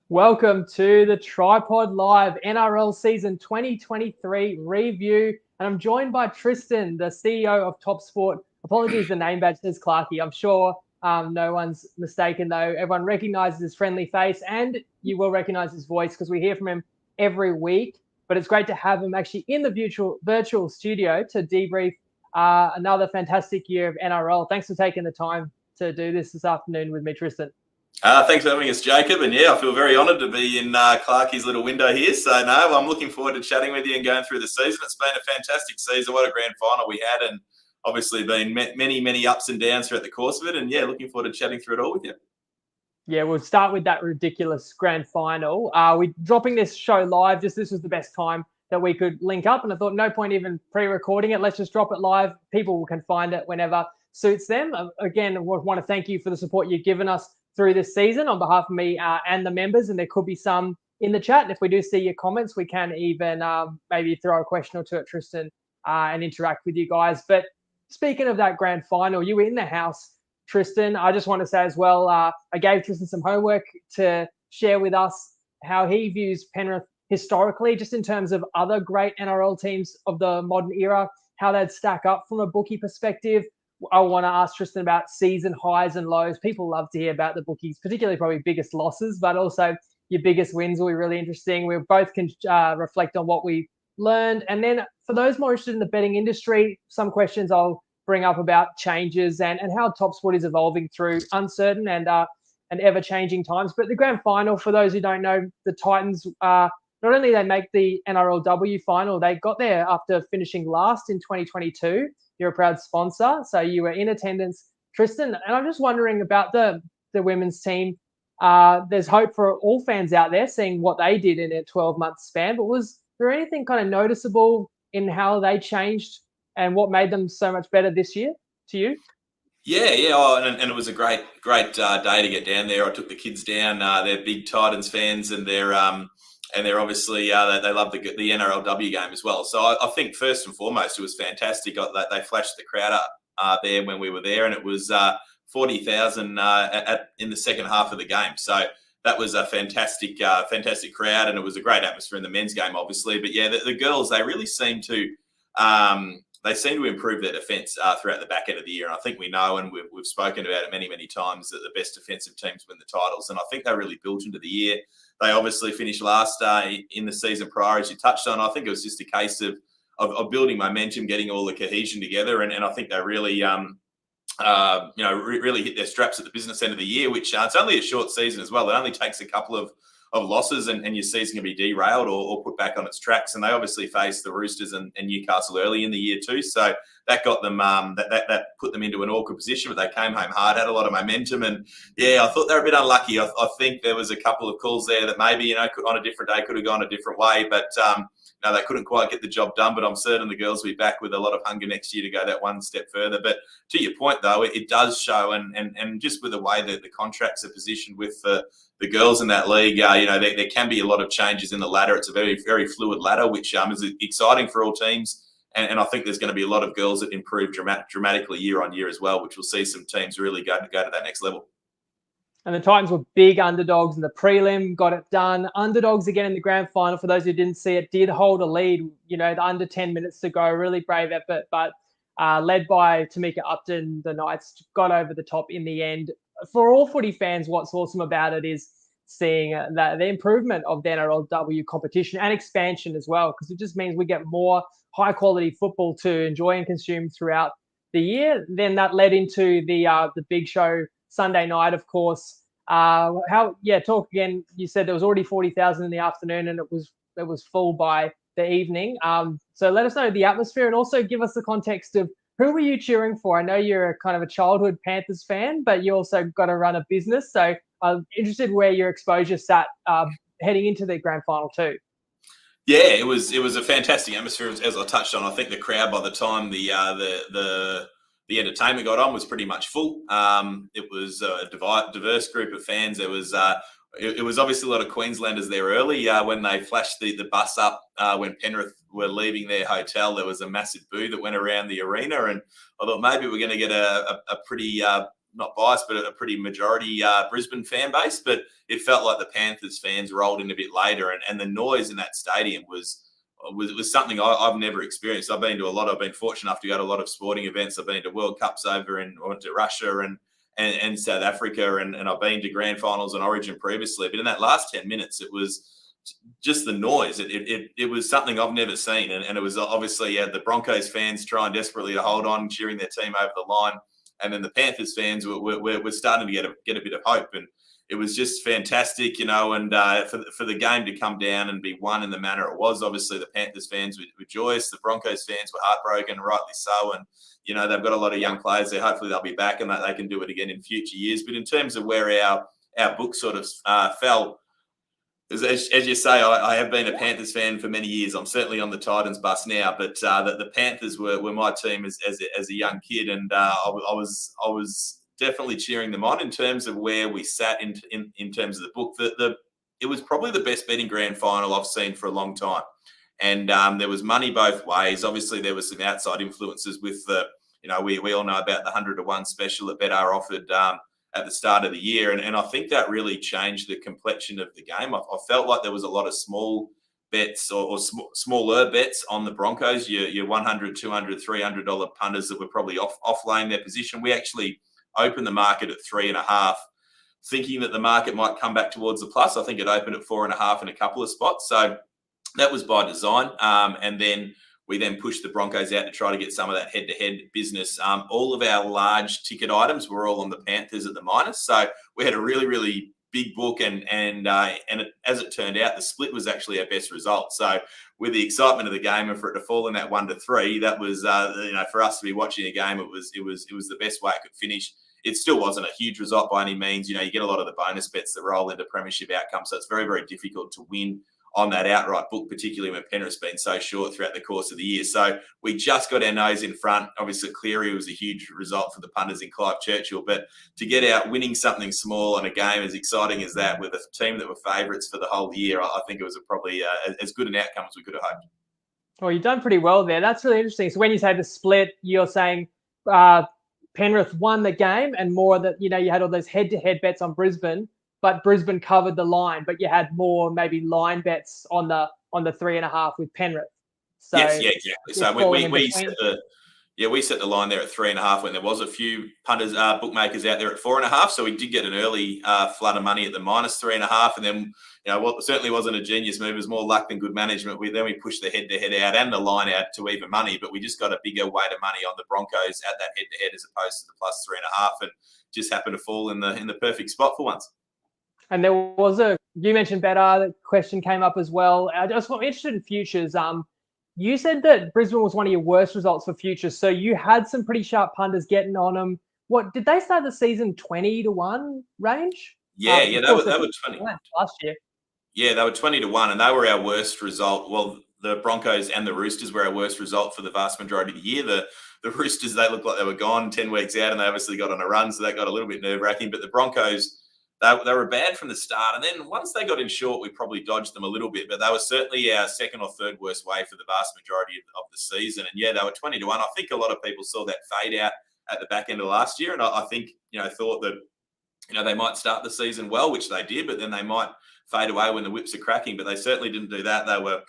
Welcome to the TryPod Live NRL Season 2023 review. And I'm joined by Tristan, the CEO of Top Sport. Apologies, the name badge says Clarkey. I'm sure no one's mistaken, though. Everyone recognises his friendly face and you will recognise his voice because we hear from him every week. But it's great to have him actually in the virtual studio to debrief another fantastic year of NRL. Thanks for taking the time to do this afternoon with me, Tristan. Thanks for having us, Jacob. And yeah, I feel very honoured to be in Clarkey's little window here. So no, I'm looking forward to chatting with you and going through the season. It's been a fantastic season. What a grand final we had, and obviously been many ups and downs throughout the course of it. And yeah, looking forward to chatting through it all with you. Yeah, we'll start with that ridiculous grand final. We're dropping this show live. This was the best time that we could link up. And I thought no point even pre-recording it. Let's just drop it live. People can find it whenever suits them. Again, I want to thank you for the support you've given us through this season on behalf of me and the members. And there could be some in the chat. And if we do see your comments, we can even maybe throw a question or two at Tristan and interact with you guys. But speaking of that grand final, you were in the house, Tristan. I just want to say as well, I gave Tristan some homework to share with us how he views Penrith historically, just in terms of other great NRL teams of the modern era, how they'd stack up from a bookie perspective. I want to ask Tristan about season highs and lows. People love to hear about the bookies, particularly probably biggest losses, but also your biggest wins will be really interesting. We both can reflect on what we learned. And then for those more interested in the betting industry, some questions I'll bring up about changes and how Top Sport is evolving through uncertain and ever-changing times. But the grand final, for those who don't know, the Titans, not only they make the NRLW final, they got there after finishing last in 2022. You're a proud sponsor, so you were in attendance, Tristan. And I'm just wondering about the women's team. There's hope for all fans out there seeing what they did in a 12-month span. But was there anything kind of noticeable in how they changed and what made them so much better this year to you? Yeah. Oh, and it was a great day to get down there. I took the kids down. They're big Titans fans, and they're obviously they love the NRLW game as well. So I think first and foremost it was fantastic. They flashed the crowd up there when we were there, and it was 40,000 in the second half of the game. So that was a fantastic crowd, and it was a great atmosphere in the men's game, obviously. But yeah, the girls, they really seem to improve their defence throughout the back end of the year. And I think we know, and we've spoken about it many times, that the best defensive teams win the titles. And I think they really built into the year. They obviously finished last in the season prior, as you touched on. I think it was just a case of building momentum, getting all the cohesion together. And I think they really, really hit their straps at the business end of the year, which it's only a short season as well. It only takes a couple of losses and your season can be derailed or put back on its tracks. And they obviously faced the Roosters and Newcastle early in the year too. So that got them, that put them into an awkward position, but they came home hard, had a lot of momentum. And yeah, I thought they were a bit unlucky. I think there was a couple of calls there that maybe, on a different day could have gone a different way, but no, they couldn't quite get the job done. But I'm certain the girls will be back with a lot of hunger next year to go that one step further. But to your point though, it does show, and just with the way that the contracts are positioned with the girls in that league, there can be a lot of changes in the ladder. It's a very fluid ladder, which is exciting for all teams. And I think there's going to be a lot of girls that improve dramatically year on year as well, which will see some teams really go to that next level. And the Titans were big underdogs in the prelim, got it done. Underdogs again in the grand final. For those who didn't see it, did hold a lead, the under 10 minutes to go. Really brave effort, but led by Tamika Upton, the Knights got over the top in the end. For all footy fans, what's awesome about it is seeing the improvement of the NRLW competition and expansion as well, because it just means we get more high-quality football to enjoy and consume throughout the year. Then that led into the big show Sunday night, of course. Talk again. You said there was already 40,000 in the afternoon, and it was full by the evening. So let us know the atmosphere, and also give us the context of who were you cheering for. I know you're a kind of a childhood Panthers fan, but you also got to run a business. So I'm interested where your exposure sat heading into the grand final too. Yeah, it was a fantastic atmosphere, as I touched on. I think the crowd, by the time the entertainment got on, was pretty much full. It was a diverse group of fans. There was it was obviously a lot of Queenslanders there early when they flashed the bus up when Penrith were leaving their hotel. There was a massive boo that went around the arena, and I thought maybe we're going to get a pretty not biased, but a pretty majority Brisbane fan base. But it felt like the Panthers fans rolled in a bit later, and the noise in that stadium was something I've never experienced. I've been to a lot. I've been fortunate enough to go to a lot of sporting events. I've been to World Cups over I went to Russia and South Africa, and I've been to grand finals and Origin previously. But in that last 10 minutes, it was just the noise. It was something I've never seen. And it was obviously the Broncos fans trying desperately to hold on, cheering their team over the line. And then the Panthers fans were starting to get a bit of hope. And it was just fantastic, and for the game to come down and be won in the manner it was, obviously the Panthers fans were joyous. The Broncos fans were heartbroken, rightly so. And, they've got a lot of young players there. Hopefully they'll be back and that they can do it again in future years. But in terms of where our book sort of fell, as you say, I have been a Panthers fan for many years. I'm certainly on the Titans bus now, but the Panthers were my team as a young kid, and I was definitely cheering them on in terms of where we sat in terms of the book. It was probably the best betting grand final I've seen for a long time, and there was money both ways. Obviously, there was some outside influences with we all know about the 100-to-1 special that Betr offered at the start of the year. And I think that really changed the complexion of the game. I felt like there was a lot of small bets or smaller bets on the Broncos, your $100, $200, $300 punters that were probably offlaying their position. We actually opened the market at 3.5, thinking that the market might come back towards the plus. I think it opened at 4.5 in a couple of spots. So that was by design. And then we pushed the Broncos out to try to get some of that head-to-head business. All of our large ticket items were all on the Panthers at the minus. So we had a really, really big book, and as it turned out, the split was actually our best result. So with the excitement of the game and for it to fall in that 1-3, that was for us to be watching a game, it was the best way it could finish. It still wasn't a huge result by any means. You get a lot of the bonus bets that roll into premiership outcomes, so it's very, very difficult to win on that outright book, particularly when Penrith's been so short throughout the course of the year. So we just got our nose in front. Obviously, Cleary was a huge result for the punters in Clive Churchill, but to get out winning something small in a game as exciting as that with a team that were favourites for the whole year, I think it was probably as good an outcome as we could have hoped. Well, you've done pretty well there. That's really interesting. So when you say the split, you're saying Penrith won the game, and more that you had all those head-to-head bets on Brisbane, but Brisbane covered the line, but you had more maybe line bets on the 3.5 with Penrith. So yes, yeah, exactly. So we set the line there at 3.5 when there was a few punters, bookmakers out there at 4.5. So we did get an early flood of money at the minus 3.5, and then what certainly wasn't a genius move. It was more luck than good management. We pushed the head-to-head out and the line out to even money, but we just got a bigger weight of money on the Broncos at that head-to-head as opposed to the plus 3.5, and just happened to fall in the perfect spot for once. And there was you mentioned Betr, the question came up as well. I'm interested in futures. You said that Brisbane was one of your worst results for futures. So you had some pretty sharp punters getting on them. What did they start the season 20-1 range? Yeah, they were 20 last year. Yeah, they were 20-1, and they were our worst result. Well, the Broncos and the Roosters were our worst result for the vast majority of the year. The Roosters, they looked like they were gone 10 weeks out, and they obviously got on a run, so that got a little bit nerve-wracking. But the Broncos, they were bad from the start, and then once they got in short, we probably dodged them a little bit, but they were certainly our second or third worst way for the vast majority of the season. And yeah, they were 20-1. I think a lot of people saw that fade out at the back end of last year, and I think thought that they might start the season well, which they did, but then they might fade away when the whips are cracking. But they certainly didn't do that. They were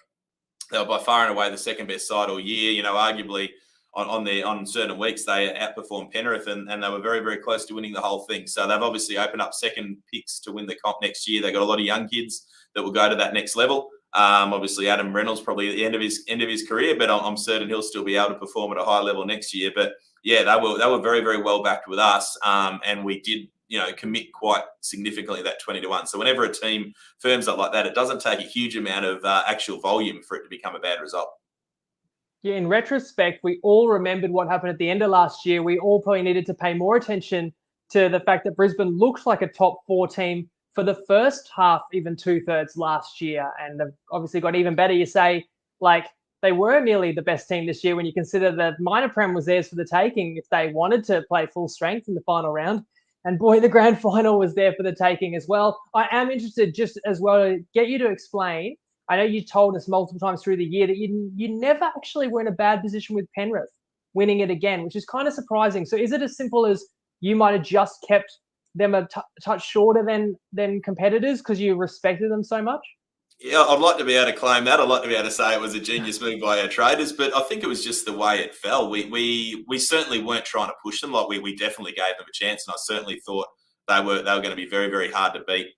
by far and away the second best side all year. Arguably on certain weeks they outperformed Penrith, and they were very, very close to winning the whole thing. So they've obviously opened up second picks to win the comp next year. They've got a lot of young kids that will go to that next level. Obviously Adam Reynolds probably at the end of his career, but I'm certain he'll still be able to perform at a high level next year. But yeah, they were very, very well backed with us, and we did commit quite significantly that 20-1. So whenever a team firms up like that, it doesn't take a huge amount of actual volume for it to become a bad result. Yeah, in retrospect, we all remembered what happened at the end of last year. We all probably needed to pay more attention to the fact that Brisbane looked like a top 4 team for the first half, even 2/3 last year. And they've obviously got even better. You say, they were nearly the best team this year when you consider the minor prem was theirs for the taking if they wanted to play full strength in the final round. And boy, the grand final was there for the taking as well. I am interested just as well to get you to explain. I know you told us multiple times through the year that you never actually were in a bad position with Penrith winning it again, which is kind of surprising. So is it as simple as you might have just kept them a touch shorter than competitors because you respected them so much? Yeah, I'd like to be able to claim that. I'd like to be able to say it was a genius move by our traders, but I think it was just the way it fell. We certainly weren't trying to push them. Like we definitely gave them a chance, and I certainly thought they were going to be very, very hard to beat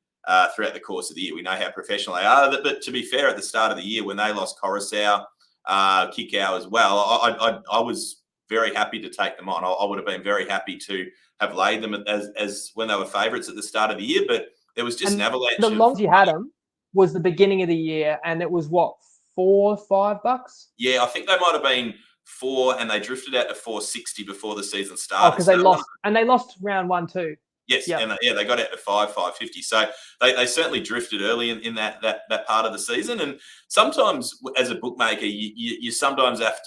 throughout the course of the year. We know how professional they are, but to be fair, at the start of the year when they lost Coruscant, Kickow as well, I was very happy to take them on. I would have been very happy to have laid them as when they were favourites at the start of the year, but there was just an avalanche. The longest you had them was the beginning of the year, and it was what, $4 or $5? Yeah, I think they might have been 4, and they drifted out to 460 before the season started. Oh, because they lost round 1 too. Yes, yep. And they got out to 550. So they certainly drifted early in that part of the season. And sometimes, as a bookmaker, you sometimes have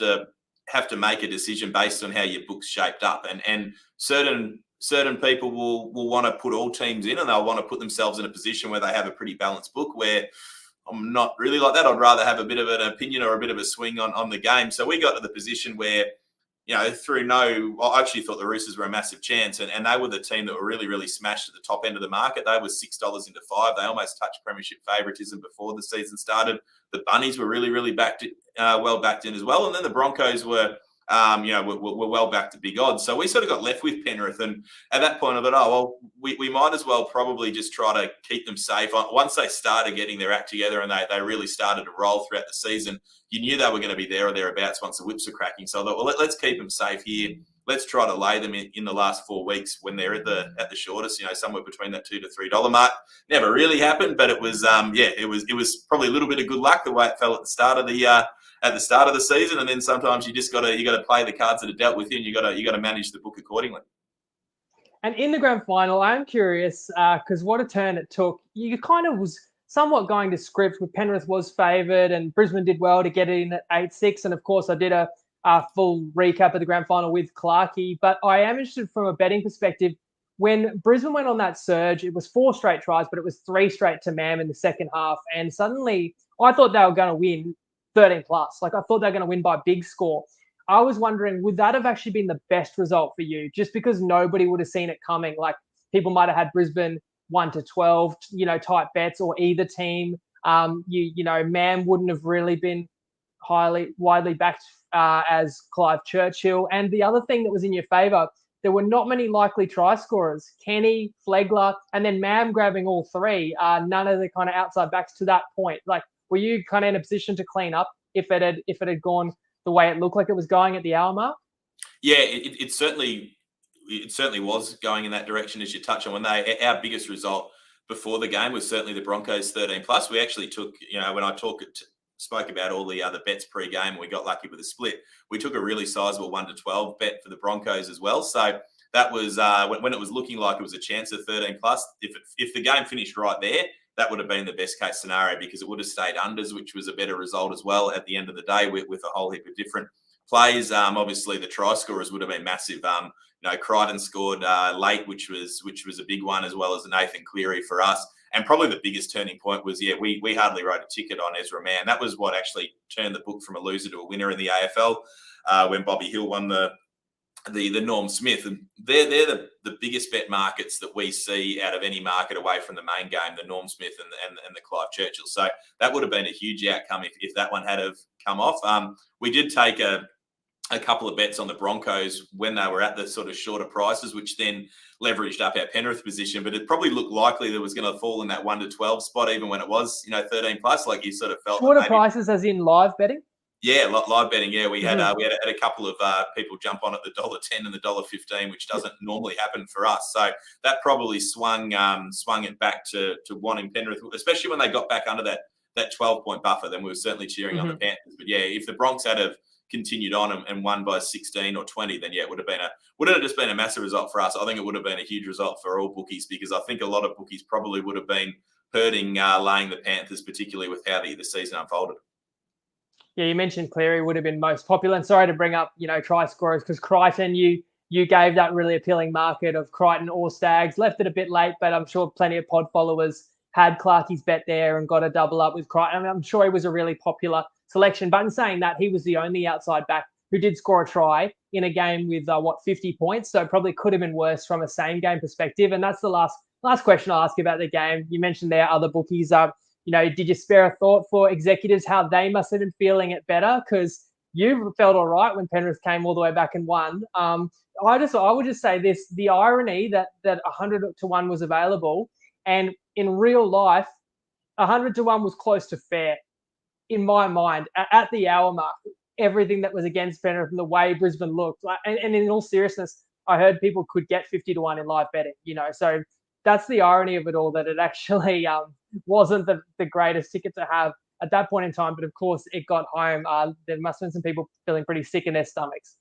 to make a decision based on how your book's shaped up, and certain people will want to put all teams in, and they'll want to put themselves in a position where they have a pretty balanced book, where I'm not really like that. I'd rather have a bit of an opinion or a bit of a swing on the game. So we got to the position where, I actually thought the Roosters were a massive chance, and they were the team that were really, really smashed at the top end of the market. They were $6 into 5. They almost touched premiership favouritism before the season started. The Bunnies were really, really well backed in as well. And then the Broncos were well back to big odds. So we sort of got left with Penrith. And at that point, I thought, we might as well probably just try to keep them safe. Once they started getting their act together and they really started to roll throughout the season, you knew they were going to be there or thereabouts once the whips were cracking. So I thought, well, let's keep them safe here. Let's try to lay them in the last 4 weeks when they're at the shortest, somewhere between that $2 to $3 mark. Never really happened, but it was it was probably a little bit of good luck the way it fell at the start of the season, and then sometimes you got to play the cards that are dealt with you, and you got to manage the book accordingly. And in the grand final, I'm curious because what a turn it took. You kind of was somewhat going to script with Penrith was favoured, and Brisbane did well to get it in at 8-6. And of course, I did a full recap of the grand final with Clarkey. But I am interested from a betting perspective. When Brisbane went on that surge, it was 4 straight tries, but it was 3 straight to Mam in the second half. And suddenly, I thought they were going to win 13+. Like, I thought they were going to win by a big score. I was wondering, would that have actually been the best result for you? Just because nobody would have seen it coming. Like, people might have had Brisbane 1-12, type bets, or either team. Mam wouldn't have really been widely backed as Clive Churchill. And the other thing that was in your favour, there were not many likely try scorers. Kenny, Flegler, and then Mam grabbing all 3. None of the kind of outside backs to that point. Like, were you kind of in a position to clean up if it had gone the way it looked like it was going at the hour mark? Yeah, it certainly was going in that direction, as you touch on. Our biggest result before the game was certainly the Broncos 13+. We actually took, when I spoke about all the other bets pre-game, we got lucky with a split. We took a really sizable 1-12 bet for the Broncos as well. So that was when it was looking like it was a chance of 13+. If the game finished right there, that would have been the best case scenario, because it would have stayed unders, which was a better result as well at the end of the day with a whole heap of different plays. Obviously, the try scorers would have been massive. Crichton scored late, which was a big one, as well as Nathan Cleary for us. And probably the biggest turning point was, we hardly wrote a ticket on Ezra Mann. That was what actually turned the book from a loser to a winner in the AFL when Bobby Hill won the Norm Smith. And they're the biggest bet markets that we see out of any market away from the main game, the Norm Smith and the Clive Churchill. So that would have been a huge outcome if that one had have come off. We did take a couple of bets on the Broncos when they were at the sort of shorter prices, which then leveraged up our Penrith position. But it probably looked likely that it was going to fall in that 1-12 spot, even when it was 13+. Like, you sort of felt shorter prices, as in live betting. Yeah, live betting. Yeah, we had a couple of people jump on at the $1.10 and the $1.15, which doesn't normally happen for us. So that probably swung it back to wanting Penrith, especially when they got back under that 12-point buffer. Then we were certainly cheering on the Panthers. But yeah, if the Bronx had have continued on and won by 16 or 20, then yeah, it wouldn't have just been a massive result for us. I think it would have been a huge result for all bookies, because I think a lot of bookies probably would have been hurting laying the Panthers, particularly with how the season unfolded. Yeah, you mentioned Cleary would have been most popular. And sorry to bring up, try scorers, because Crichton, you gave that really appealing market of Crichton or Stags. Left it a bit late, but I'm sure plenty of pod followers had Clarkey's bet there and got a double up with Crichton. I mean, I'm sure he was a really popular selection. But in saying that, he was the only outside back who did score a try in a game with 50 points. So it probably could have been worse from a same game perspective. And that's the last question I'll ask you about the game. You mentioned there are other bookies. Did you spare a thought for executives how they must have been feeling it better? Because you felt all right when Penrith came all the way back and won. I would just say this: the irony that 100 to 1 was available, and in real life, 100 to 1 was close to fair in my mind at the hour mark. Everything that was against Penrith and the way Brisbane looked, and in all seriousness, I heard people could get 50 to 1 in live betting. So that's the irony of it all, that it actually wasn't the greatest ticket to have at that point in time. But of course, it got home. There must have been some people feeling pretty sick in their stomachs.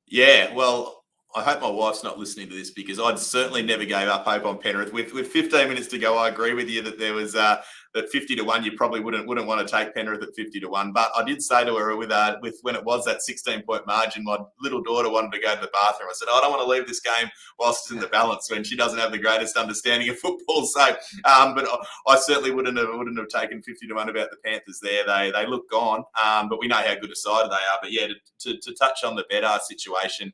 Yeah, well, I hope my wife's not listening to this, because I'd certainly never gave up hope on Penrith. With 15 minutes to go, I agree with you that there was that 50 to 1. You probably wouldn't want to take Penrith at 50 to 1. But I did say to her with when it was that 16-point margin, my little daughter wanted to go to the bathroom. I said, I don't want to leave this game whilst it's in the balance, when she doesn't have the greatest understanding of football. So, but I certainly wouldn't have taken 50 to 1 about the Panthers there. They look gone, but we know how good a side they are. But yeah, to touch on the Bedard situation.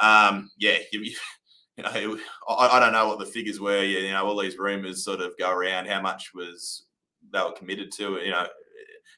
I don't know what the figures were. All these rumours sort of go around. How much they were committed to?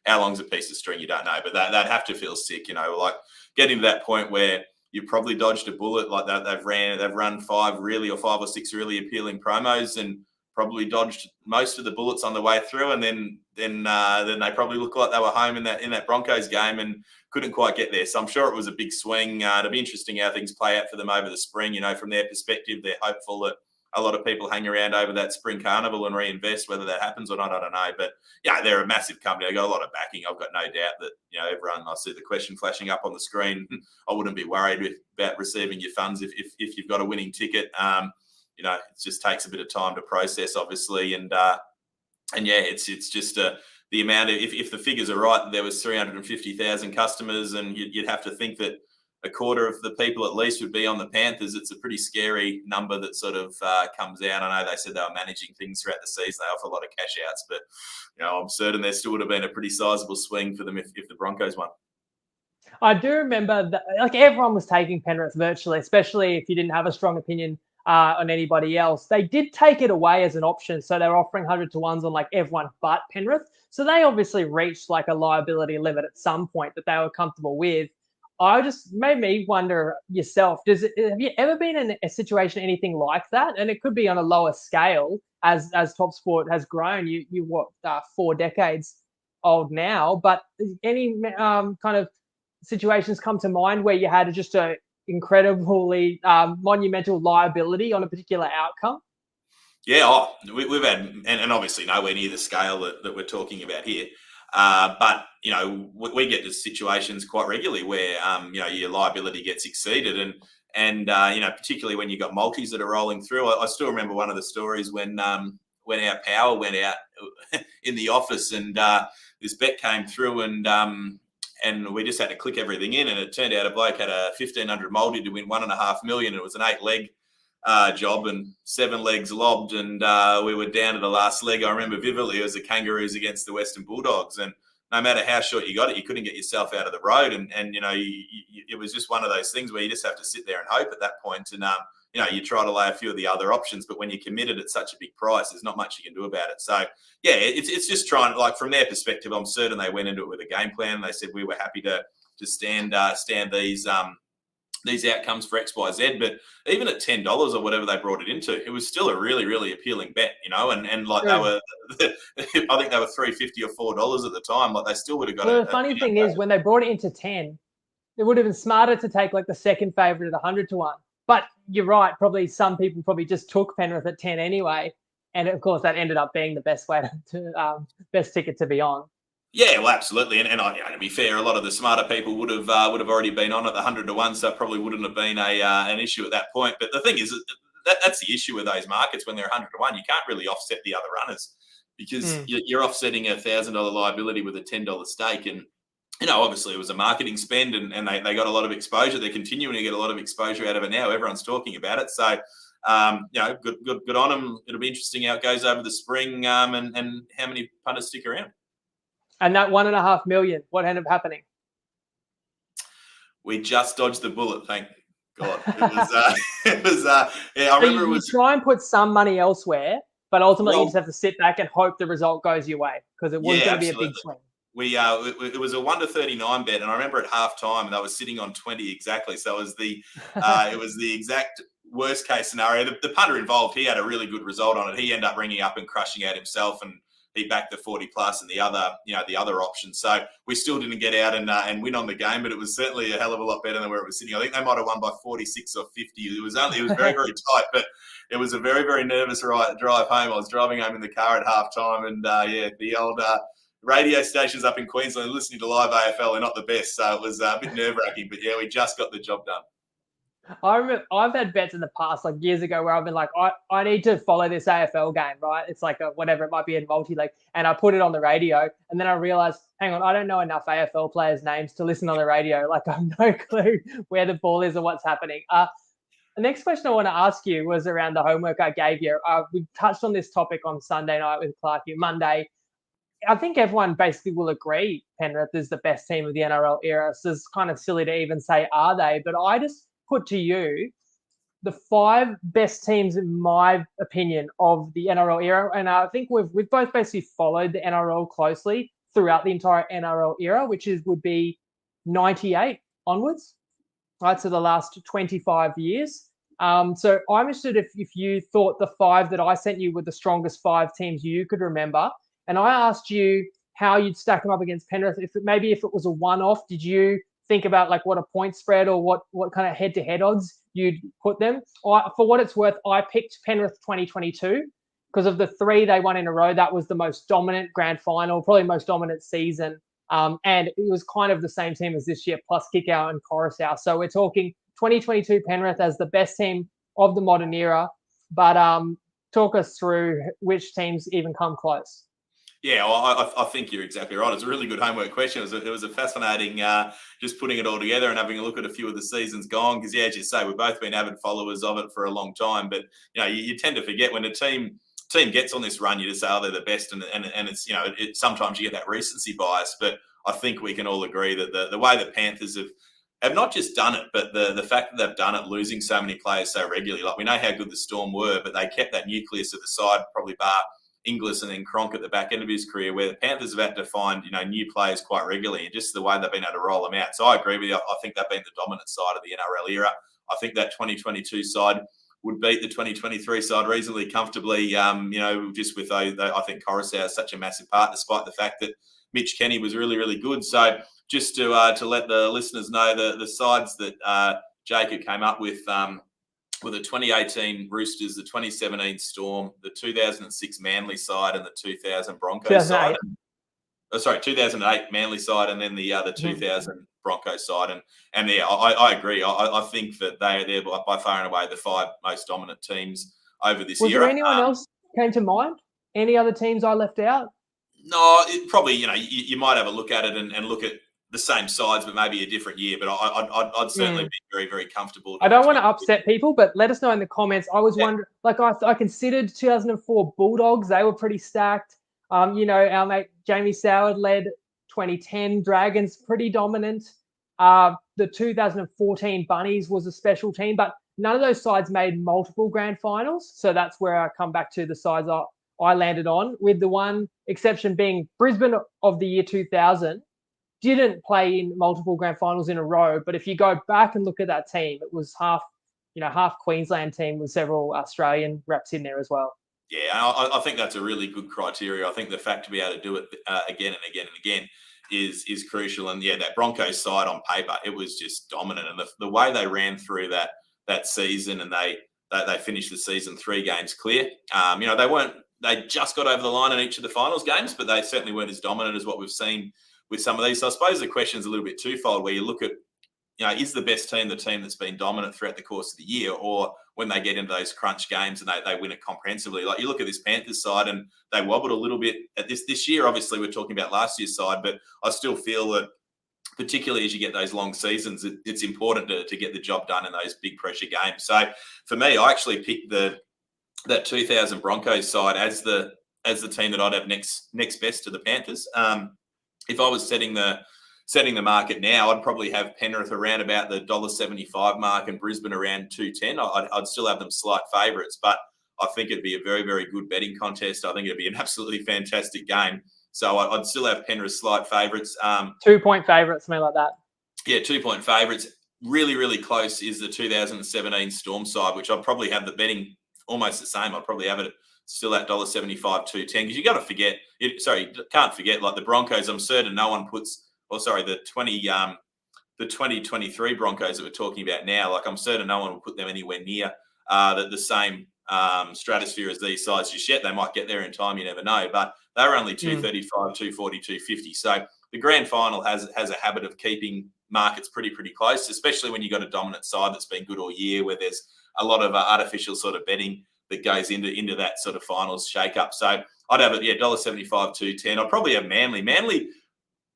How long's a piece of string? You don't know, but they'd have to feel sick. Like getting to that point where you probably dodged a bullet like that. They've run 5 or 6 really appealing promos, and probably dodged most of the bullets on the way through, and then they probably look like they were home in that Broncos game and couldn't quite get there. So I'm sure it was a big swing. It'll be interesting how things play out for them over the spring. From their perspective, they're hopeful that a lot of people hang around over that spring carnival and reinvest. Whether that happens or not, I don't know. But yeah, they're a massive company. They got a lot of backing. I've got no doubt that everyone. I see the question flashing up on the screen. I wouldn't be worried about receiving your funds if you've got a winning ticket. It just takes a bit of time to process, obviously, and yeah, it's just the amount of, if the figures are right, there was 350,000 customers, and you'd have to think that a quarter of the people at least would be on the Panthers. It's a pretty scary number that sort of comes out. I know they said they were managing things throughout the season. They offer a lot of cash outs, but I'm certain there still would have been a pretty sizable swing for them if the Broncos won. I do remember that, everyone was taking Penrith virtually, especially if you didn't have a strong opinion on anybody else. They did take it away as an option, so they were offering 100 to 1s on everyone but Penrith. So they obviously reached a liability limit at some point that they were comfortable with. I just made me wonder yourself, have you ever been in a situation anything like that? And it could be on a lower scale as Top Sport has grown. You 4 decades old now, but any kind of situations come to mind where you had just a incredibly monumental liability on a particular outcome? Yeah, we've had, and obviously nowhere near the scale that we're talking about here. But we get to situations quite regularly where your liability gets exceeded, and particularly when you've got multis that are rolling through. I still remember one of the stories when our power went out in the office, and this bet came through, and we just had to click everything in, and it turned out a bloke had a 1,500 multi to win $1.5 million. It was an 8-leg job and 7 legs lobbed, and we were down to the last leg. I remember vividly, it was the Kangaroos against the Western Bulldogs, and no matter how short you got it, you couldn't get yourself out of the road, and it was just one of those things where you just have to sit there and hope at that point, and you try to lay a few of the other options, but when you're committed at such a big price, there's not much you can do about it. So yeah, it's just trying, from their perspective, I'm certain they went into it with a game plan. They said we were happy to stand these outcomes for X, Y, Z, but even at $10 or whatever they brought it into, it was still a really, really appealing bet, and they were, I think they were $3.50 or $4 at the time. They still would have got it. The funny thing is, when they brought it into 10, it would have been smarter to take the second favourite at 100 to 1. But you're right, probably some people just took Penrith at 10 anyway, and of course that ended up being the best way best ticket to be on. Yeah, well, absolutely, and to be fair, a lot of the smarter people would have already been on at the 100 to 1, so it probably wouldn't have been an issue at that point. But the thing is, that's the issue with those markets when they're 100 to 1. You can't really offset the other runners because you're offsetting a $1,000 liability with a $10 stake, and obviously it was a marketing spend, and they got a lot of exposure. They're continuing to get a lot of exposure out of it now. Everyone's talking about it, so good on them. It'll be interesting how it goes over the spring, and how many punters stick around. And that $1.5 million, what ended up happening? We just dodged the bullet, thank God. It was, yeah, I So remember it you was. try and put some money elsewhere, but ultimately you Well, just have to sit back and hope the result goes your way because it was yeah, going to be a big absolutely. swing. It was a 1-39 bet, and I remember at half time, and I was sitting on 20 exactly. So it was the exact worst case scenario. The punter involved, he had a really good result on it. He ended up ringing up and crushing out himself, and he backed the 40 plus and the other option. So we still didn't get out and win on the game, but it was certainly a hell of a lot better than where it was sitting. I think they might have won by 46 or 50. It was very, very tight, but it was a very, very nervous drive home. I was driving home in the car at half time, and the old radio stations up in Queensland listening to live AFL are not the best, so it was a bit nerve-wracking, but yeah, we just got the job done. I remember I've had bets in the past, like years ago, where I've been like, I need to follow this AFL game, right? It's like whatever, it might be in multi-league, and I put it on the radio, and then I realized, hang on, I don't know enough AFL players' names to listen on the radio. Like, I have no clue where the ball is or what's happening. The next question I want to ask you was around the homework I gave you. We touched on this topic on Sunday night with Clarkie. Monday, I think everyone basically will agree Penrith is the best team of the NRL era. So it's kind of silly to even say, are they? But I just put to you the 5 best teams, in my opinion, of the NRL era. And I think we've both basically followed the NRL closely throughout the entire NRL era, which would be 98 onwards, right? So the last 25 years. So I'm interested if you thought the 5 that I sent you were the strongest 5 teams you could remember. And I asked you how you'd stack them up against Penrith. If it was a one-off, did you think about like what a point spread or what kind of head-to-head odds you'd put them? For what it's worth, I picked Penrith 2022 because of the 3 they won in a row. That was the most dominant grand final, probably most dominant season. And it was kind of the same team as this year, plus Kickout and Coruscant. So we're talking 2022 Penrith as the best team of the modern era. But talk us through which teams even come close. Yeah, well, I think you're exactly right. It's a really good homework question. It was a fascinating just putting it all together and having a look at a few of the seasons gone. Because, yeah, as you say, we've both been avid followers of it for a long time. But, you tend to forget when a team gets on this run, you just say, oh, they're the best. And it's, sometimes you get that recency bias. But I think we can all agree that the way the Panthers have not just done it, but the fact that they've done it losing so many players so regularly. Like, we know how good the Storm were, but they kept that nucleus of the side, probably bar Inglis and then Cronk at the back end of his career, where the Panthers have had to find, new players quite regularly, and just the way they've been able to roll them out. So I agree with you. I think they've been the dominant side of the NRL era. I think that 2022 side would beat the 2023 side reasonably comfortably, just with I think Coruscant is such a massive part, despite the fact that Mitch Kenny was really, really good. So just to let the listeners know the sides that Jacob came up with the 2018 Roosters, the 2017 Storm, the 2006 Manly side, and the 2000 Broncos side. 2008 Manly side, and then the 2000 Broncos side. And yeah, I agree. I think that they're by far and away the 5 most dominant teams over this era. Was there anyone else came to mind? Any other teams I left out? No, it probably, you might have a look at it and look at the same sides, but maybe a different year. But I'd certainly be very, very comfortable. I don't want to upset people, but let us know in the comments. I was wondering, like I considered 2004 Bulldogs. They were pretty stacked. Our mate Jamie Soward led 2010 Dragons, pretty dominant. The 2014 Bunnies was a special team, but none of those sides made multiple grand finals. So that's where I come back to the sides I landed on, with the one exception being Brisbane of the year 2000. Didn't play in multiple grand finals in a row, but if you go back and look at that team, it was half Queensland team with several Australian reps in there as well. Yeah, I think that's a really good criteria. I think the fact to be able to do it again and again and again is crucial. And yeah, that Broncos side on paper, it was just dominant. And the way they ran through that season, and they finished the season 3 games clear. They just got over the line in each of the finals games, but they certainly weren't as dominant as what we've seen with some of these. So I suppose the question's a little bit twofold, where you look at, is the best team the team that's been dominant throughout the course of the year, or when they get into those crunch games and they win it comprehensively? Like, you look at this Panthers side and they wobbled a little bit at this year. Obviously, we're talking about last year's side, but I still feel that, particularly as you get those long seasons, it's important to get the job done in those big pressure games. So for me, I actually picked that 2000 Broncos side as the team that I'd have next best to the Panthers. If I was setting the setting the market now, I'd probably have Penrith around about the $1.75 mark and Brisbane around 2.10. I'd still have them slight favourites, but I think it'd be a very, very good betting contest. I think it'd be an absolutely fantastic game. So I'd still have Penrith slight favourites. 2-point favourites, something like that. Yeah, 2-point favourites. Really, really close is the 2017 Storm side, which I'd probably have the betting almost the same. I'd probably have it still at $1.75, 2.10. Because you got to forget, can't forget, like the Broncos, I'm certain no one puts, the 2023 Broncos that we're talking about now, like I'm certain no one will put them anywhere near the same stratosphere as these sides just yet. They might get there in time, you never know. But they were only 235, 240, 250. So the grand final has a habit of keeping markets pretty close, especially when you've got a dominant side that's been good all year, where there's a lot of artificial sort of betting that goes into that sort of finals shake-up. So I'd have it, $1.75, 2.10. I'd probably have Manly. Manly,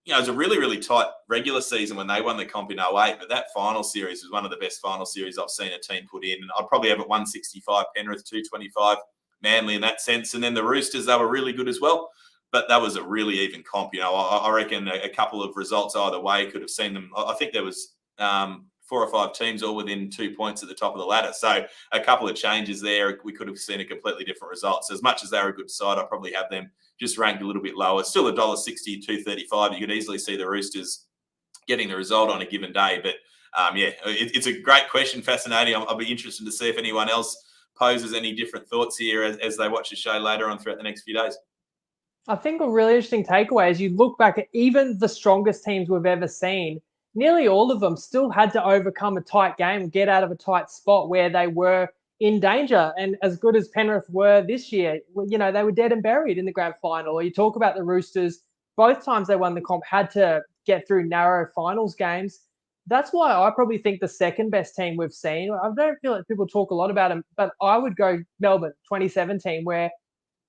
it was a really, really tight regular season when they won the comp in 08, but that final series was one of the best final series I've seen a team put in. And I'd probably have it 165 Penrith, 225 Manly in that sense. And then the Roosters, they were really good as well. But that was a really even comp. I reckon a couple of results either way could have seen them. I think there was 4 or 5 teams all within 2 points at the top of the ladder. So a couple of changes there, we could have seen a completely different result. So as much as they're a good side, I'd probably have them just ranked a little bit lower. Still $1.60, 2.35. You could easily see the Roosters getting the result on a given day. But it's a great question, fascinating. I'll be interested to see if anyone else poses any different thoughts here as they watch the show later on throughout the next few days. I think a really interesting takeaway is you look back at even the strongest teams we've ever seen, nearly all of them still had to overcome a tight game, get out of a tight spot where they were in danger. And as good as Penrith were this year, they were dead and buried in the grand final. Or you talk about the Roosters, both times they won the comp had to get through narrow finals games. That's why I probably think the second best team we've seen, I don't feel like people talk a lot about them, but I would go Melbourne 2017, where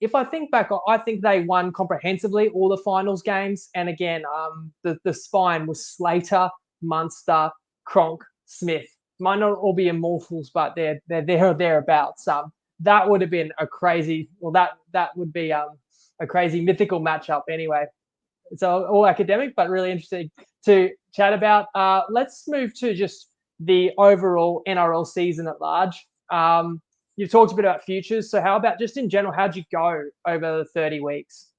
if I think back, I think they won comprehensively all the finals games. And again, the spine was Slater, Munster, Cronk, Smith. Might not all be immortals, but they're there or thereabouts. That would have been a crazy, that would be a crazy mythical matchup anyway. So all academic, but really interesting to chat about. Let's move to just the overall NRL season at large. You've talked a bit about futures. So how about just in general, how'd you go over the 30 weeks?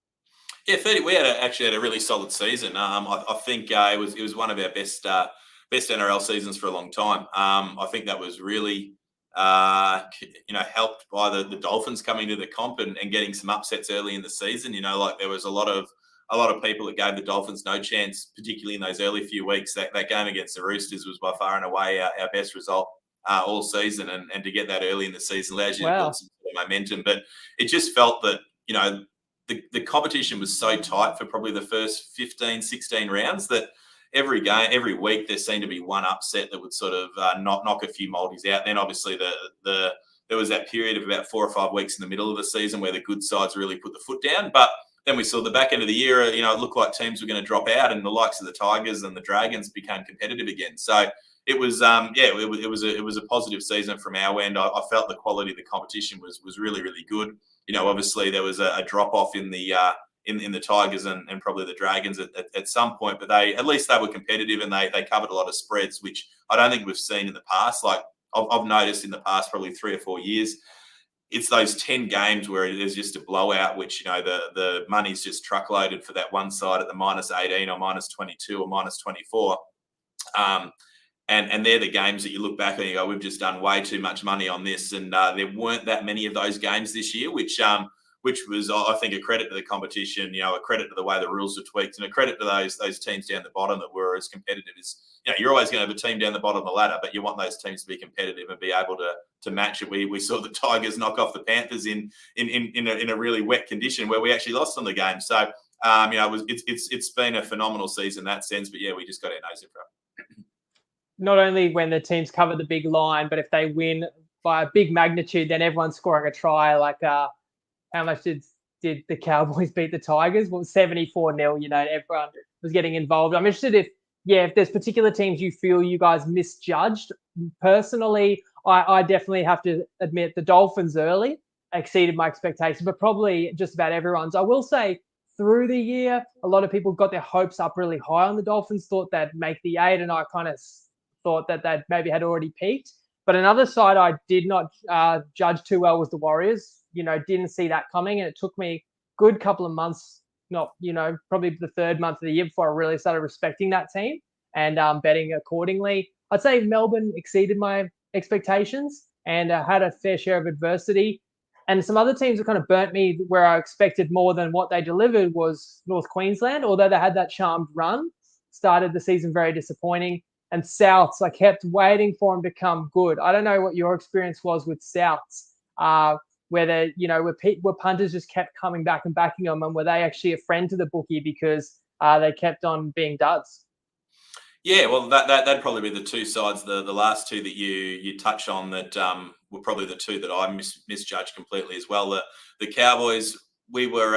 Yeah, 30. We actually had a really solid season. I think it was one of our best NRL seasons for a long time. I think that was really helped by the Dolphins coming to the comp and getting some upsets early in the season. There was a lot of people that gave the Dolphins no chance, particularly in those early few weeks. That game against the Roosters was by far and away our best result all season, and to get that early in the season allows you to build some momentum. But it just felt that the competition was so tight for probably the first 15, 16 rounds that every week there seemed to be one upset that would sort of knock a few multis out. Then obviously there was that period of about 4 or 5 weeks in the middle of the season where the good sides really put the foot down. But then we saw the back end of the year, it looked like teams were going to drop out, and the likes of the Tigers and the Dragons became competitive again. So it was, it was a positive season from our end. I felt the quality of the competition was really, really good. Obviously there was a drop off in the Tigers and probably the Dragons at some point, but at least they were competitive, and they covered a lot of spreads, which I don't think we've seen in the past. Like I've noticed in the past probably 3 or 4 years, it's those 10 games where it is just a blowout, which, the money's just truckloaded for that one side at the -18 or -22 or -24. And they're the games that you look back and you go, we've just done way too much money on this. And there weren't that many of those games this year, which was, I think, a credit to the competition, a credit to the way the rules were tweaked, and a credit to those teams down the bottom that were as competitive as, you're always going to have a team down the bottom of the ladder, but you want those teams to be competitive and be able to match it. We saw the Tigers knock off the Panthers in a really wet condition where we actually lost on the game. So, it's been a phenomenal season in that sense, but we just got our nose in front. Not only when the teams cover the big line, but if they win by a big magnitude, then everyone's scoring a try. Like how much did the Cowboys beat the Tigers? Well, 74-0, everyone was getting involved. I'm interested if there's particular teams you feel you guys misjudged. Personally, I definitely have to admit the Dolphins early exceeded my expectations, but probably just about everyone's. I will say through the year, a lot of people got their hopes up really high on the Dolphins, thought they'd make the 8, and I kind of thought that they maybe had already peaked. But another side I did not judge too well was the Warriors. Didn't see that coming, and it took me a good couple of months, not, probably the third month of the year before I really started respecting that team and betting accordingly. I'd say Melbourne exceeded my expectations and had a fair share of adversity. And some other teams that kind of burnt me where I expected more than what they delivered was North Queensland, although they had that charmed run, started the season very disappointing. And Souths, I kept waiting for them to come good. I don't know what your experience was with Souths, whether, where punters just kept coming back and backing them, and were they actually a friend to the bookie because they kept on being duds? Yeah, well, that'd probably be the two sides. The last two that you touch on that were probably the two that I misjudged completely as well. The Cowboys, we were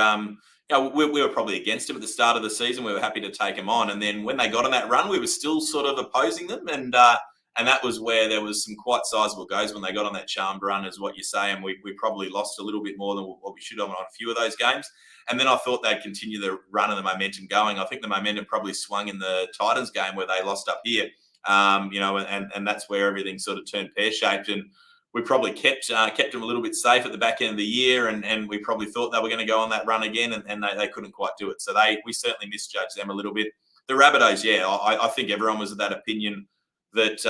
we were probably against them at the start of the season. We were happy to take them on, and then when they got on that run, we were still sort of opposing them, and that was where there was some quite sizable goes when they got on that charmed run, is what you say, and we probably lost a little bit more than what we should have on a few of those games. And then I thought they'd continue the run of the momentum going. I think the momentum probably swung in the Titans game where they lost up here, and that's where everything sort of turned pear-shaped. And we probably kept them a little bit safe at the back end of the year, and we probably thought they were going to go on that run again, and they couldn't quite do it. So we certainly misjudged them a little bit. The Rabbitohs, yeah, I think everyone was of that opinion that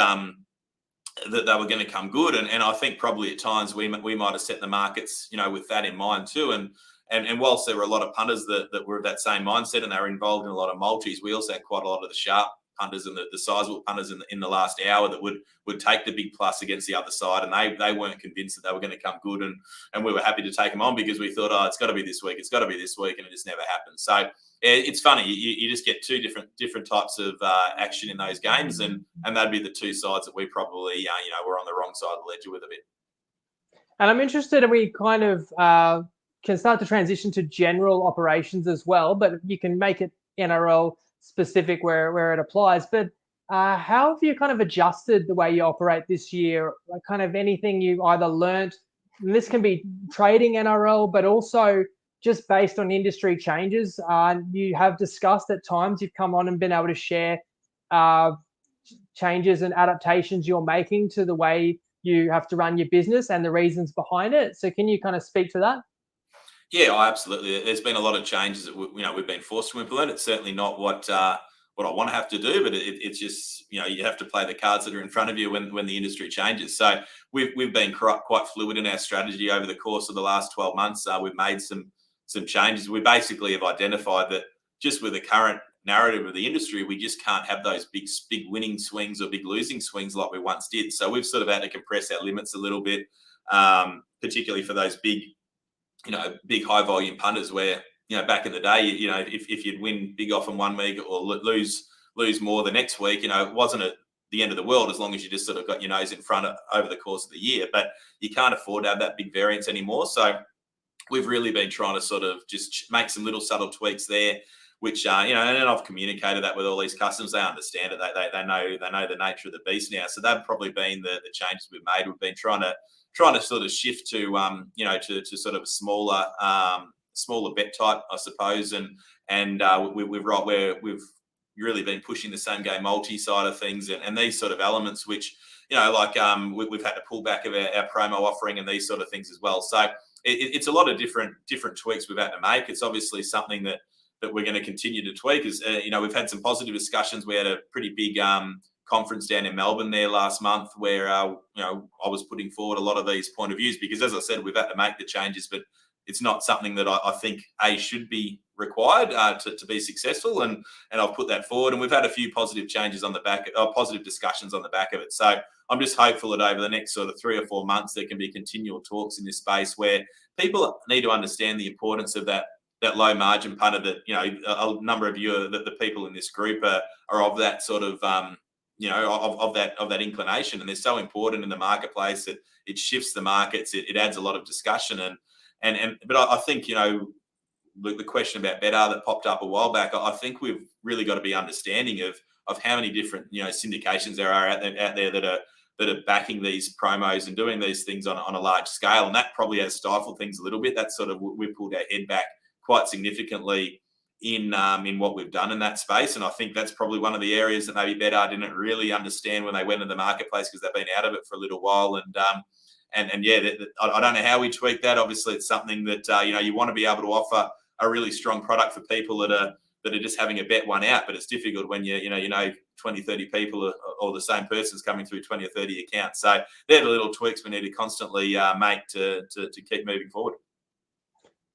that they were going to come good, and I think probably at times we might have set the markets, with that in mind too. And whilst there were a lot of punters that were of that same mindset and they were involved in a lot of multis, we also had quite a lot of the sharp punters and the sizable punters in the last hour that would take the big plus against the other side, and they weren't convinced that they were going to come good, and we were happy to take them on because we thought, it's got to be this week, and it just never happened. So it's funny, you just get two different types of action in those games, and that'd be the two sides that we probably were on the wrong side of the ledger with a bit. And I'm interested, and we kind of can start to transition to general operations as well, but you can make it NRL specific where it applies. But how have you kind of adjusted the way you operate this year? Like, kind of anything you either learnt, and this can be trading NRL, but also just based on industry changes. You have discussed at times, you've come on and been able to share changes and adaptations you're making to the way you have to run your business and the reasons behind it. So can you kind of speak to that? Yeah, absolutely. There's been a lot of changes that we've been forced to implement. It's certainly not what I want to have to do, but it's just you have to play the cards that are in front of you when the industry changes. So we've been quite fluid in our strategy over the course of the last 12 months. We've made some changes. We basically have identified that just with the current narrative of the industry, we just can't have those big winning swings or big losing swings like we once did. So we've sort of had to compress our limits a little bit, particularly for those big high volume punters where, back in the day, if you'd win big off in 1 week or lose more the next week, it wasn't at the end of the world as long as you just sort of got your nose in front over the course of the year. But you can't afford to have that big variance anymore. So we've really been trying to sort of just make some little subtle tweaks there, which, and I've communicated that with all these customers. They understand it. They know the nature of the beast now. So they've probably been the changes we've made. We've been trying to sort of shift to to sort of a smaller bet type, I suppose, and we've really been pushing the same game multi side of things and these sort of elements, which we've had to pull back of our promo offering and these sort of things as well. So it's a lot of different tweaks we've had to make. It's obviously something that we're going to continue to tweak. As we've had some positive discussions. We had a pretty big conference down in Melbourne there last month where I was putting forward a lot of these point of views because, as I said, we've had to make the changes, but it's not something that I think should be required to be successful, and I've put that forward, and we've had a few positive changes on the back, positive discussions on the back of it. So I'm just hopeful that over the next sort of 3 or 4 months there can be continual talks in this space where people need to understand the importance of that low margin punter. That a number of you, the people in this group are of that sort of of that inclination, and they're so important in the marketplace that it shifts the markets. It adds a lot of discussion, but I think the question about better that popped up a while back. I think we've really got to be understanding of how many different syndications there are out there that are backing these promos and doing these things on a large scale, and that probably has stifled things a little bit. That's sort of we pulled our head back quite significantly in what we've done in that space. And I think that's probably one of the areas that maybe Bedard didn't really understand when they went into the marketplace, because they've been out of it for a little while. And yeah, I don't know how we tweak that. Obviously, it's something that you want to be able to offer a really strong product for people that are just having a bet one out. But it's difficult when you know 20, 30 people or the same person's coming through 20 or 30 accounts. So they're the little tweaks we need to constantly make to keep moving forward.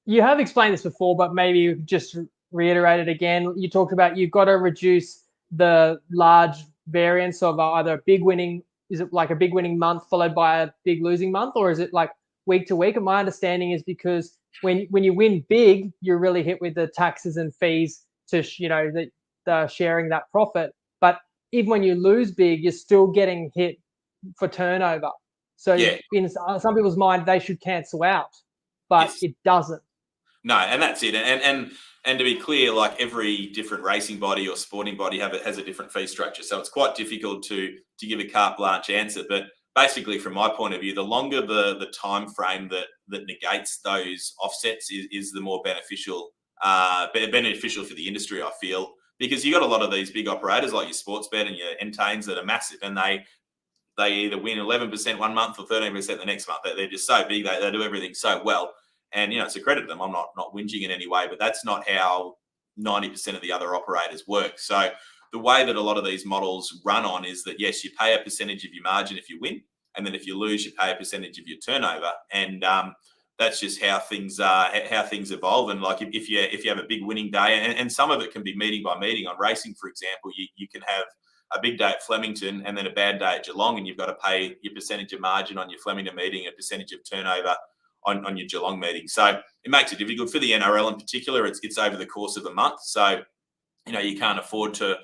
You have explained this before, but maybe you could just reiterate it again. You talked about you've got to reduce the large variance of either a big winning. Is it like a big winning month followed by a big losing month, or is it like week to week? And my understanding is because when you win big, you're really hit with the taxes and fees to the sharing that profit. But even when you lose big, you're still getting hit for turnover. So yeah. In some people's mind, they should cancel out, but Yes. it doesn't. No, and that's it. And to be clear, like every different racing body or sporting body has a different fee structure. So it's quite difficult to give a carte blanche answer. But basically, from my point of view, the longer the time frame that negates those offsets is the more beneficial for the industry, I feel. Because you got a lot of these big operators like your Sportsbet and your Entains that are massive, and they either win 11% one month or 13% the next month. They're just so big. They do everything so well. And, it's a credit to them. I'm not whinging in any way, but that's not how 90% of the other operators work. So the way that a lot of these models run on is that, yes, you pay a percentage of your margin if you win. And then if you lose, you pay a percentage of your turnover. And that's just how things evolve. And like if you have a big winning day, and some of it can be meeting by meeting. On racing, for example, you can have a big day at Flemington and then a bad day at Geelong, and you've got to pay your percentage of margin on your Flemington meeting, a percentage of turnover on your Geelong meeting. So it makes it difficult for the NRL in particular. It's over the course of a month. So, you can't afford to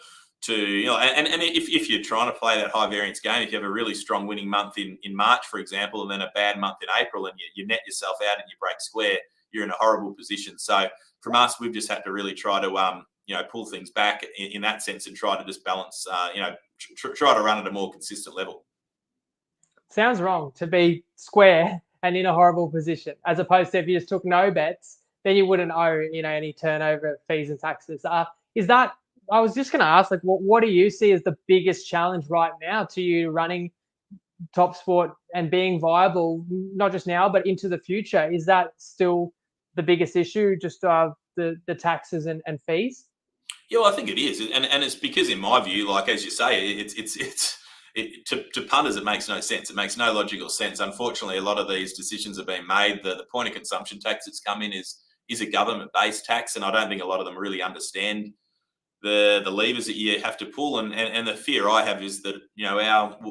and if you're trying to play that high variance game, if you have a really strong winning month in March, for example, and then a bad month in April, and you net yourself out and you break square, you're in a horrible position. So from us, we've just had to really try to, pull things back in that sense and try to just balance, try to run at a more consistent level. Sounds wrong to be square and in a horrible position, as opposed to if you just took no bets, then you wouldn't owe any turnover fees and taxes. Is that? I was just going to ask, like, what do you see as the biggest challenge right now to you running Top Sport and being viable, not just now but into the future? Is that still the biggest issue, just the taxes and fees? Yeah, well, I think it is, and it's because, in my view, like as you say, to punters, it makes no sense. It makes no logical sense. Unfortunately, a lot of these decisions have been made. The point of consumption tax that's come in is a government-based tax, and I don't think a lot of them really understand the levers that you have to pull. And the fear I have is that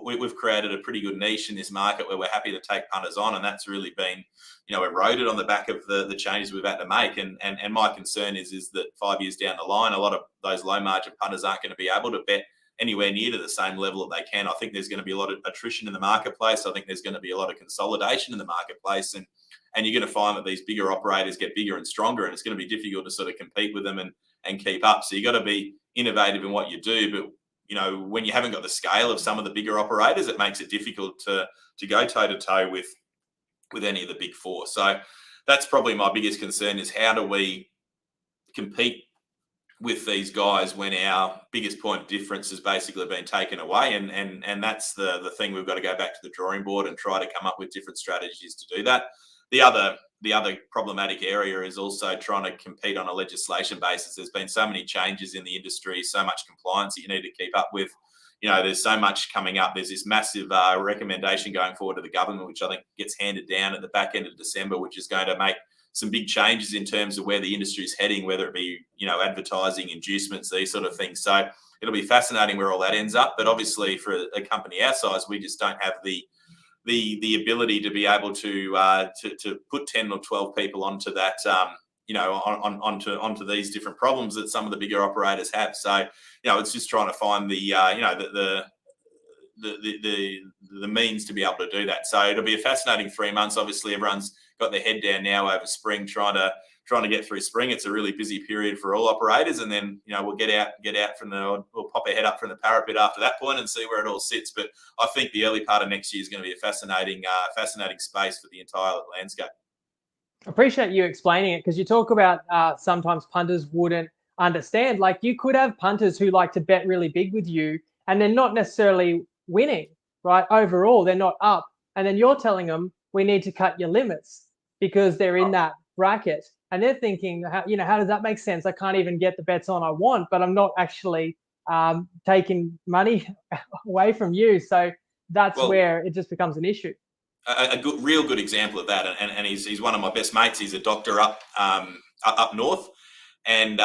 we've created a pretty good niche in this market where we're happy to take punters on, and that's really been eroded on the back of the changes we've had to make. And my concern is that 5 years down the line, a lot of those low margin punters aren't going to be able to bet anywhere near to the same level that they can. I think there's going to be a lot of attrition in the marketplace. I think there's going to be a lot of consolidation in the marketplace, and you're going to find that these bigger operators get bigger and stronger, and it's going to be difficult to sort of compete with them and keep up. So you got to be innovative in what you do, but when you haven't got the scale of some of the bigger operators, it makes it difficult to go toe to toe with any of the big four. So that's probably my biggest concern, is how do we compete with these guys when our biggest point of difference has basically been taken away. And that's the thing. We've got to go back to the drawing board and try to come up with different strategies to do that. The other problematic area is also trying to compete on a legislation basis. There's been so many changes in the industry, so much compliance that you need to keep up with. There's so much coming up. There's this massive recommendation going forward to the government, which I think gets handed down at the back end of December, which is going to make some big changes in terms of where the industry is heading, whether it be, advertising, inducements, these sort of things. So it'll be fascinating where all that ends up. But obviously for a company our size, we just don't have the ability to be able to put 10 or 12 people onto that, onto these different problems that some of the bigger operators have. So, it's just trying to find the means to be able to do that. So it'll be a fascinating 3 months. Obviously, everyone's got their head down now over spring, trying to get through spring. It's a really busy period for all operators, and then we'll get out we'll pop our head up from the parapet after that point and see where it all sits. But I think the early part of next year is going to be a fascinating space for the entire landscape. I appreciate you explaining it, because you talk about sometimes punters wouldn't understand. Like, you could have punters who like to bet really big with you, and they're not necessarily winning, right? Overall, they're not up. And then you're telling them, we need to cut your limits because they're in that bracket. And they're thinking, how does that make sense? I can't even get the bets on I want, but I'm not actually taking money away from you. So that's where it just becomes an issue. A real good example of that, and he's one of my best mates. He's a doctor up north, and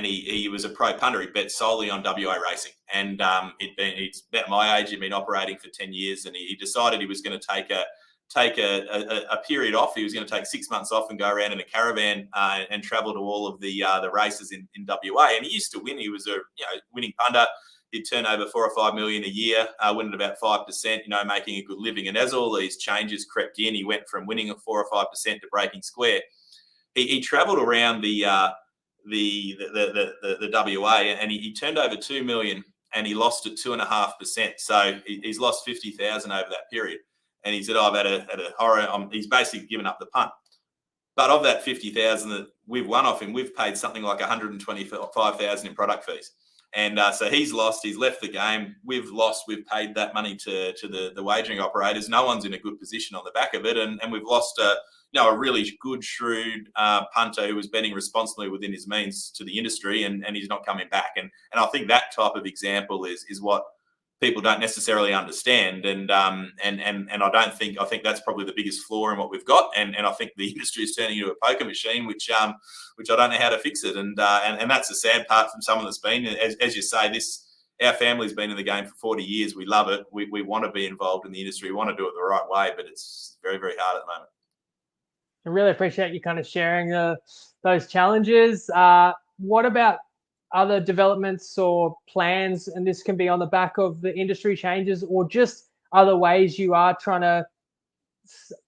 he was a pro punter. He bet solely on WA racing, and he's about my age. He'd been operating for 10 years, and he decided he was going to take a period off. He was going to take 6 months off and go around in a caravan and travel to all of the races in WA. And he used to win. He was a winning punter. He'd turn over $4 or $5 million a year, win at about 5%, making a good living. And as all these changes crept in, he went from winning at 4 or 5% to breaking square. He travelled around the WA, and he turned over $2 million, and he lost at 2.5%. So he's lost 50,000 over that period. And he said, I've had a horror. He's basically given up the punt. But of that 50,000 that we've won off him, we've paid something like 125,000 in product fees. And so he's lost. He's left the game. We've lost. We've paid that money to the wagering operators. No one's in a good position on the back of it, and we've lost a really good, shrewd punter who was betting responsibly within his means to the industry, and he's not coming back. And I think that type of example is what people don't necessarily understand, and I think that's probably the biggest flaw in what we've got, and I think the industry is turning into a poker machine, which I don't know how to fix it, and that's the sad part from someone that's been, as you say, our family's been in the game for 40 years. We love it. We want to be involved in the industry. We want to do it the right way, but it's very, very hard at the moment. I really appreciate you kind of sharing those challenges. What about other developments or plans? And this can be on the back of the industry changes, or just other ways you are trying to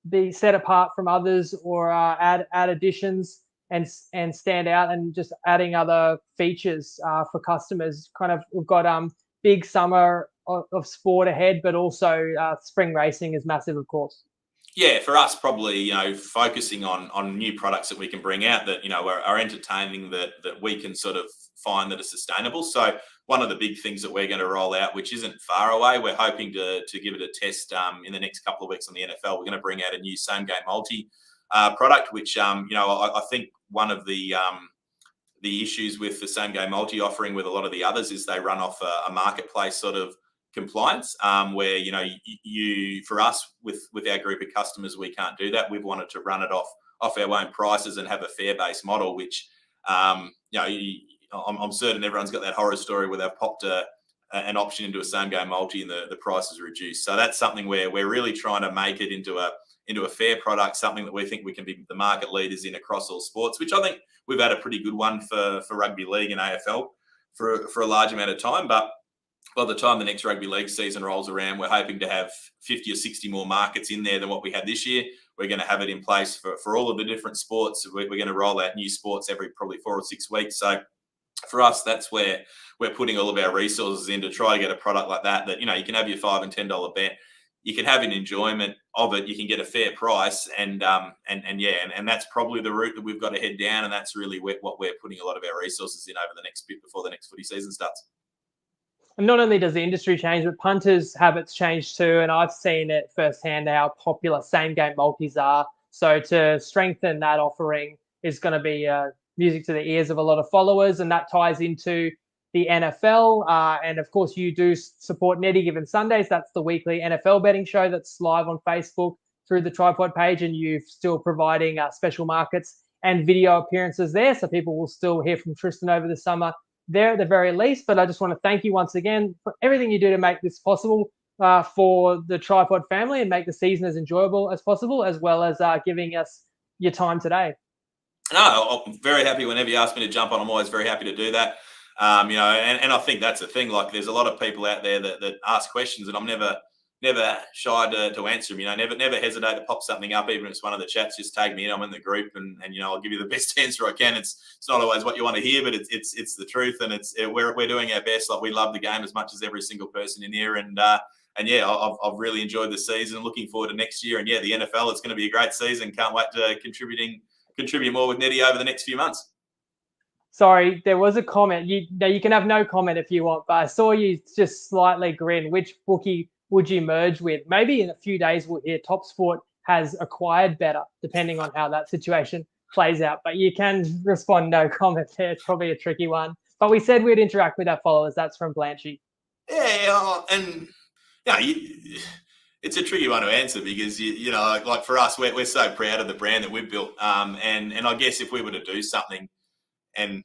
be set apart from others, or add additions and stand out, and just adding other features for customers. Kind of, we've got big summer of sport ahead, but also spring racing is massive, of course. Yeah, for us, probably, focusing on new products that we can bring out that, are entertaining, that we can sort of find that are sustainable. So one of the big things that we're going to roll out, which isn't far away, we're hoping to give it a test in the next couple of weeks on the NFL. We're going to bring out a new same game multi product, which, I think one of the issues with the same game multi offering with a lot of the others is they run off a marketplace sort of compliance, where for us with our group of customers, we can't do that. We've wanted to run it off our own prices and have a fair base model, which I'm certain everyone's got that horror story where they've popped an option into a same game multi and the price is reduced. So that's something where we're really trying to make it into a fair product, something that we think we can be the market leaders in across all sports, which I think we've had a pretty good one for rugby league and AFL for a large amount of time. But by the time the next rugby league season rolls around, we're hoping to have 50 or 60 more markets in there than what we had this year. We're going to have it in place for all of the different sports. We're going to roll out new sports every probably 4 or 6 weeks. So for us, that's where we're putting all of our resources in to try to get a product like that you can have your $5 and $10 bet. You can have an enjoyment of it. You can get a fair price, and that's probably the route that we've got to head down. And that's really what we're putting a lot of our resources in over the next bit before the next footy season starts. And not only does the industry change, but punters' habits change too. And I've seen it firsthand how popular same game multis are. So to strengthen that offering is going to be music to the ears of a lot of followers, and that ties into the NFL. And of course, you do support Netty Given Sundays. That's the weekly NFL betting show that's live on Facebook through the TryPod page, and you're still providing special markets and video appearances there, so people will still hear from Tristan over the summer there at the very least. But I just want to thank you once again for everything you do to make this possible for the TryPod family and make the season as enjoyable as possible, as well as giving us your time today. No, I'm very happy whenever you ask me to jump on. I'm always very happy to do that. And I think that's the thing. Like, there's a lot of people out there that ask questions, and I'm never shy to answer them. Never hesitate to pop something up, even if it's one of the chats. Just tag me in. I'm in the group, and I'll give you the best answer I can. It's not always what you want to hear, but it's the truth, and we're doing our best. Like, we love the game as much as every single person in here, and yeah, I've really enjoyed the season. Looking forward to next year, and yeah, the NFL. It's going to be a great season. Can't wait to contribute more with Netty over the next few months. Sorry, there was a comment. You can have no comment if you want, but I saw you just slightly grin. Which bookie would you merge with? Maybe in a few days we'll hear TopSport has acquired better, depending on how that situation plays out. But you can respond no comment there. It's probably a tricky one. But we said we'd interact with our followers. That's from Blanchy. Yeah, and it's a tricky one to answer because you know, like for us, we're so proud of the brand that we've built. And I guess if we were to do something, and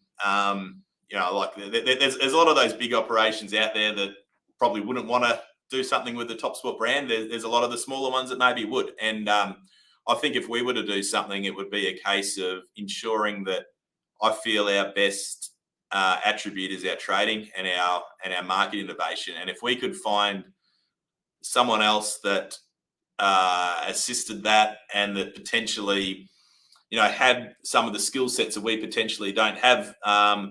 you know, like there's a lot of those big operations out there that probably wouldn't want to do something with the TopSport brand. There's a lot of the smaller ones that maybe would. And I think if we were to do something, it would be a case of ensuring that I feel our best attribute is our trading and our market innovation. And if we could find someone else that assisted that and that potentially, you know, had some of the skill sets that we potentially don't have,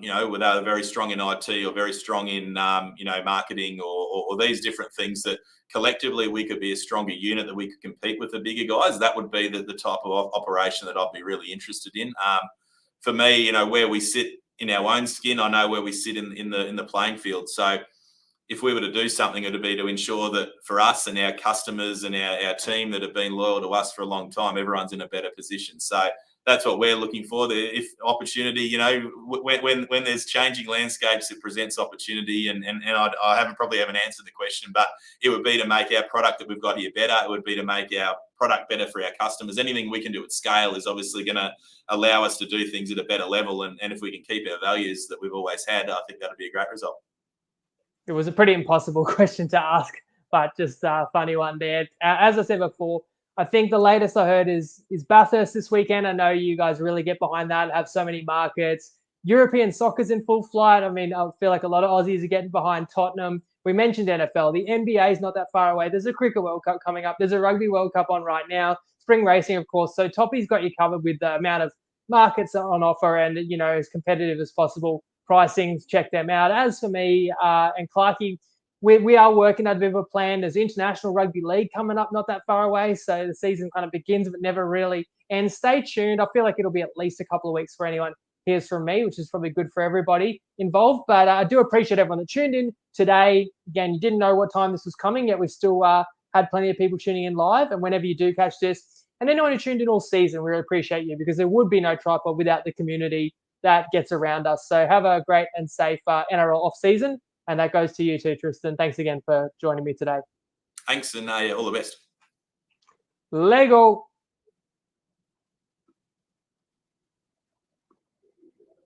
you know, without a very strong in IT or very strong in, you know, marketing or these different things that collectively we could be a stronger unit that we could compete with the bigger guys, that would be the type of operation that I'd be really interested in. For me, you know, where we sit in our own skin, I know where we sit in the playing field. So if we were to do something, it would be to ensure that for us and our customers and our team that have been loyal to us for a long time, everyone's in a better position. So that's what we're looking for. If opportunity, you know, when there's changing landscapes, it presents opportunity. And I probably haven't answered the question, but it would be to make our product that we've got here better. It would be to make our product better for our customers. Anything we can do at scale is obviously going to allow us to do things at a better level. And if we can keep our values that we've always had, I think that'd be a great result. It was a pretty impossible question to ask, but just a funny one there. As I said before, I think the latest I heard is Bathurst this weekend. I know you guys really get behind that, have so many markets. European soccer's in full flight. I mean, I feel like a lot of Aussies are getting behind Tottenham. We mentioned NFL. The NBA is not that far away. There's a Cricket World Cup coming up. There's a Rugby World Cup on right now. Spring racing, of course. So Toppy's got you covered with the amount of markets on offer and, you know, as competitive as possible. Pricings, check them out. As for me and Clarkey, we are working at a bit of a plan. There's International Rugby League coming up not that far away. So the season kind of begins but never really ends. Stay tuned. I feel like it'll be at least a couple of weeks for anyone hears from me, which is probably good for everybody involved. But I do appreciate everyone that tuned in today. Again, you didn't know what time this was coming, yet we still had plenty of people tuning in live. And whenever you do catch this, and anyone who tuned in all season, we really appreciate you because there would be no TryPod without the community that gets around us. So have a great and safe NRL off season. And that goes to you too, Tristan. Thanks again for joining me today. Thanks, and all the best. Lego.